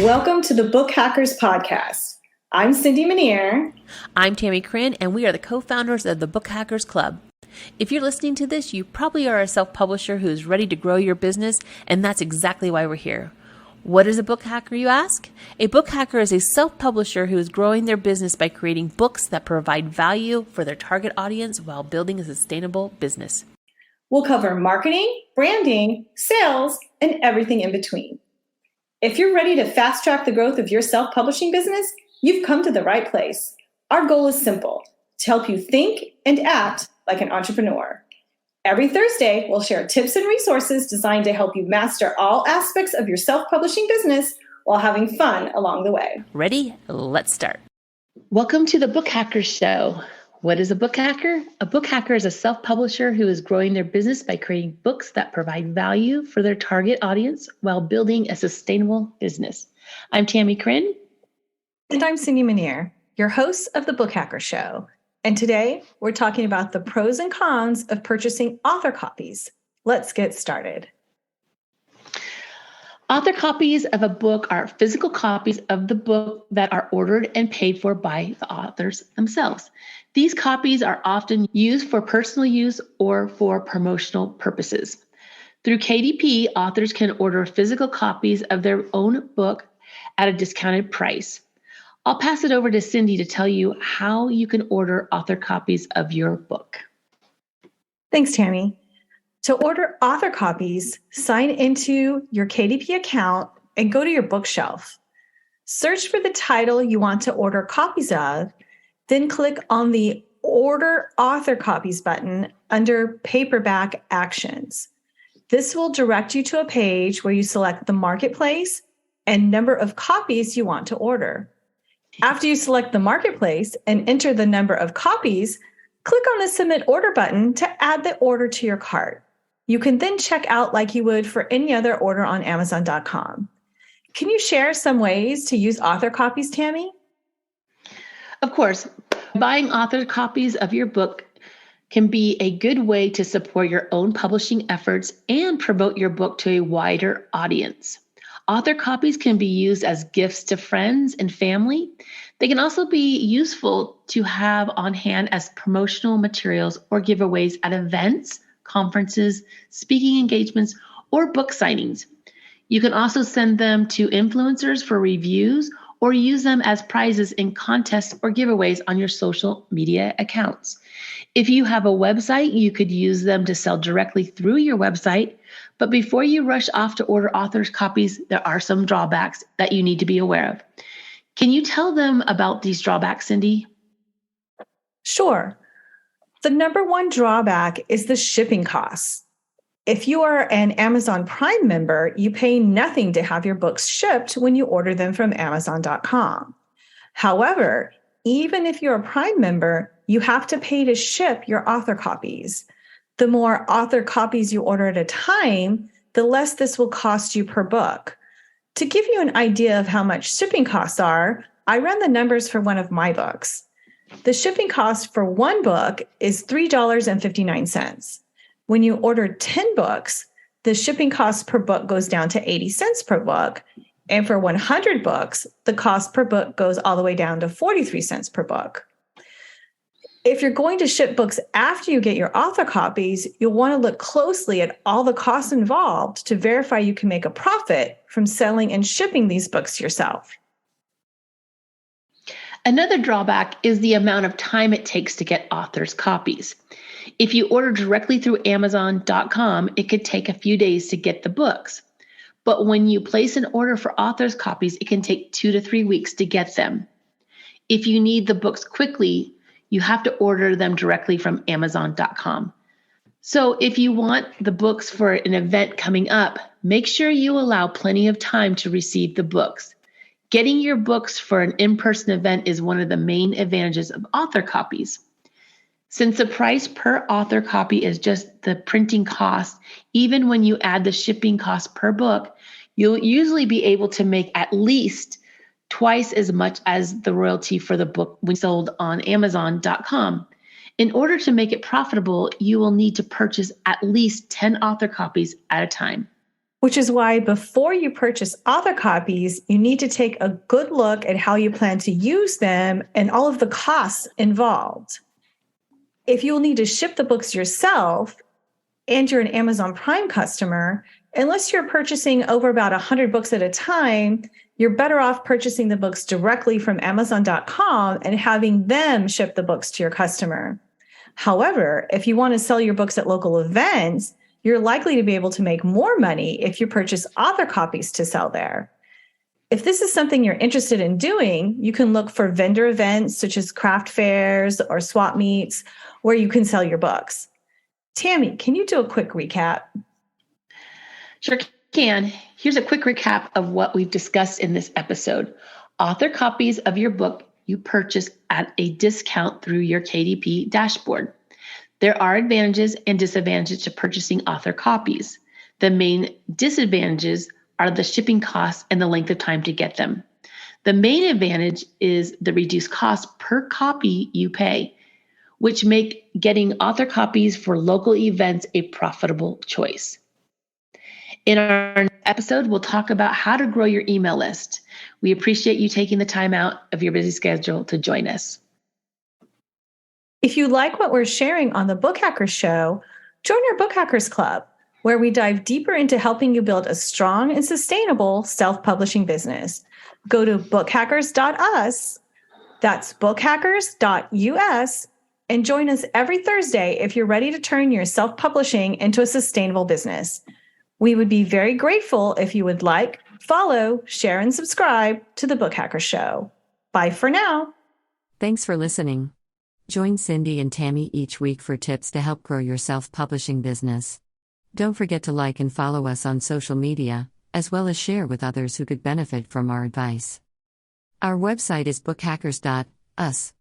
Welcome to the Book Hackers Podcast. I'm Cindy Minear. I'm Tammie Chrin, and we are the co-founders of the Book Hackers Club. If you're listening to this, you probably are a self-publisher who is ready to grow your business, and that's exactly why we're here. What is a book hacker, you ask? A book hacker is a self-publisher who is growing their business by creating books that provide value for their target audience while building a sustainable business. We'll cover marketing, branding, sales, and everything in between. If you're ready to fast-track the growth of your self-publishing business, you've come to the right place. Our goal is simple: to help you think and act like an entrepreneur. Every Thursday, we'll share tips and resources designed to help you master all aspects of your self-publishing business while having fun along the way. Ready? Let's start. Welcome to the Book Hackers Show. What is a book hacker? A book hacker is a self-publisher who is growing their business by creating books that provide value for their target audience while building a sustainable business. I'm Tammie Chrin. And I'm Cindy Minear, your host of the Book Hacker Show. And today we're talking about the pros and cons of purchasing author copies. Let's get started. Author copies of a book are physical copies of the book that are ordered and paid for by the authors themselves. These copies are often used for personal use or for promotional purposes. Through KDP, authors can order physical copies of their own book at a discounted price. I'll pass it over to Cindy to tell you how you can order author copies of your book. Thanks, Tammie. To order author copies, sign into your KDP account and go to your bookshelf. Search for the title you want to order copies of, then click on the Order Author Copies button under Paperback Actions. This will direct you to a page where you select the marketplace and number of copies you want to order. After you select the marketplace and enter the number of copies, click on the Submit Order button to add the order to your cart. You can then check out like you would for any other order on Amazon.com. Can you share some ways to use author copies, Tammie? Of course, buying author copies of your book can be a good way to support your own publishing efforts and promote your book to a wider audience. Author copies can be used as gifts to friends and family. They can also be useful to have on hand as promotional materials or giveaways at events, conferences, speaking engagements, or book signings. You can also send them to influencers for reviews or use them as prizes in contests or giveaways on your social media accounts. If you have a website, you could use them to sell directly through your website. But before you rush off to order authors' copies, there are some drawbacks that you need to be aware of. Can you tell them about these drawbacks, Cindy? Sure. The number one drawback is the shipping costs. If you are an Amazon Prime member, you pay nothing to have your books shipped when you order them from Amazon.com. However, even if you're a Prime member, you have to pay to ship your author copies. The more author copies you order at a time, the less this will cost you per book. To give you an idea of how much shipping costs are, I ran the numbers for one of my books. The shipping cost for one book is $3.59. When you order 10 books, the shipping cost per book goes down to 80 cents per book. And for 100 books, the cost per book goes all the way down to 43 cents per book. If you're going to ship books after you get your author copies, you'll want to look closely at all the costs involved to verify you can make a profit from selling and shipping these books yourself. Another drawback is the amount of time it takes to get authors' copies. If you order directly through Amazon.com, it could take a few days to get the books. But when you place an order for authors' copies, it can take 2 to 3 weeks to get them. If you need the books quickly, you have to order them directly from Amazon.com. So if you want the books for an event coming up, make sure you allow plenty of time to receive the books. Getting your books for an in-person event is one of the main advantages of author copies. Since the price per author copy is just the printing cost, even when you add the shipping cost per book, you'll usually be able to make at least twice as much as the royalty for the book when sold on Amazon.com. In order to make it profitable, you will need to purchase at least 10 author copies at a time. which is why before you purchase author copies, you need to take a good look at how you plan to use them and all of the costs involved. If you'll need to ship the books yourself and you're an Amazon Prime customer, unless you're purchasing over about 100 books at a time, you're better off purchasing the books directly from Amazon.com and having them ship the books to your customer. However, if you want to sell your books at local events, you're likely to be able to make more money if you purchase author copies to sell there. If this is something you're interested in doing, you can look for vendor events such as craft fairs or swap meets where you can sell your books. Tammie, can you do a quick recap? Sure can. Here's a quick recap of what we've discussed in this episode. Author copies of your book you purchase at a discount through your KDP dashboard. There are advantages and disadvantages to purchasing author copies. The main disadvantages are the shipping costs and the length of time to get them. The main advantage is the reduced cost per copy you pay, which make getting author copies for local events a profitable choice. In our episode, we'll talk about how to grow your email list. We appreciate you taking the time out of your busy schedule to join us. If you like what we're sharing on the Book Hackers Show, join our Book Hackers Club, where we dive deeper into helping you build a strong and sustainable self-publishing business. Go to bookhackers.us, that's bookhackers.us, and join us every Thursday if you're ready to turn your self-publishing into a sustainable business. We would be very grateful if you would like, follow, share, and subscribe to the Book Hackers Show. Bye for now. Thanks for listening. Join Cindy and Tammie each week for tips to help grow your self-publishing business. Don't forget to like and follow us on social media, as well as share with others who could benefit from our advice. Our website is bookhackers.us.